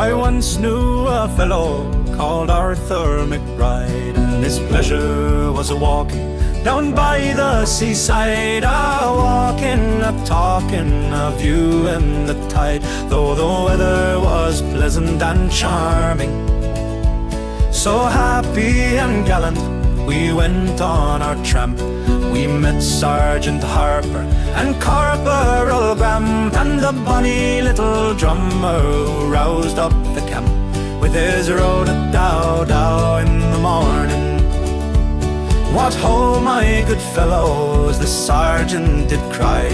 I once knew a fellow called Arthur McBride, and his pleasure was a walking down by the seaside, a walking, a talking of you and the tide. Though the weather was pleasant and charming, so happy and gallant, we went on our tramp. We met Sergeant Harper and Corporal Graham, and the bonny little drummer who roused up the camp with his road-a-dow-dow in the morning. What ho, my good fellows, the sergeant did cry.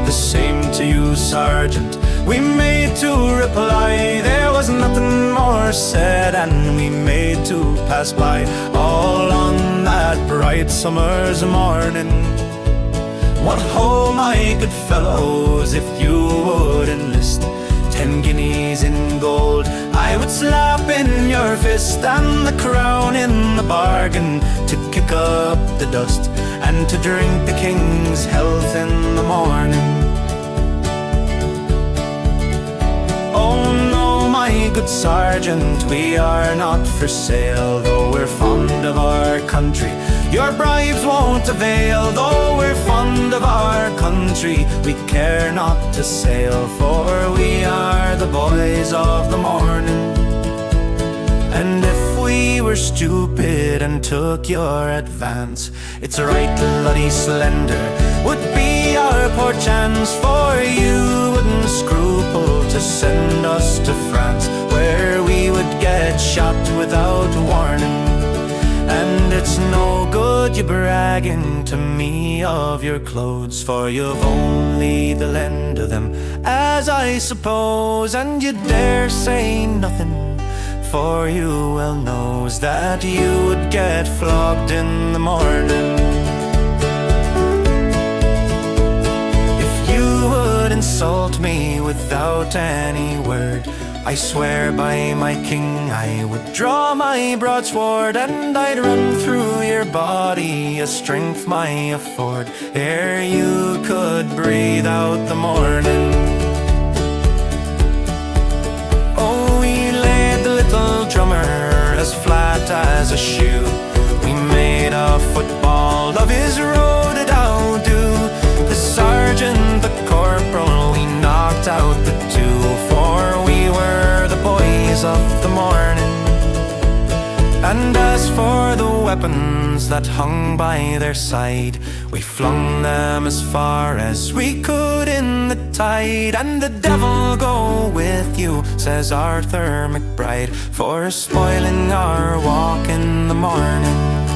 The same to you, sergeant, we made to reply. There was nothing more said, and we made to pass by, all on that bright summer's morning. What ho, my good fellows, if you would enlist 10 guineas in gold, I would slap in your fist, and the crown in the bargain, to kick up the dust and to drink the king's health in the morning. Oh no, my good sergeant, we are not for sale. Though we're fond of our country, your bribes won't avail. Though we're fond of our country, we care not to sail, for we are the boys of the morning. And if we were stupid and took your advance, it's right bloody slender would be our poor chance. For you wouldn't scruple to send us to France, where we would get shot without warning. And it's no good you bragging to me of your clothes, for you've only the lend of them, as I suppose. And you dare say nothing, for you well knows that you would get flogged in the morning. If you would insult me without any word, I swear by my king I would draw my broadsword, and I'd run through your body a strength might afford, ere you could breathe out the morning. Oh, we laid the little drummer as flat as a shoe. We made a football of his road-a-dow-do. The sergeant, the corporal, we knocked out the two, for we were the boys of the morning. And as for the weapons that hung by their side, we flung them as far as we could in the tide. And the devil go with you, says Arthur McBride, for spoiling our walk in the morning.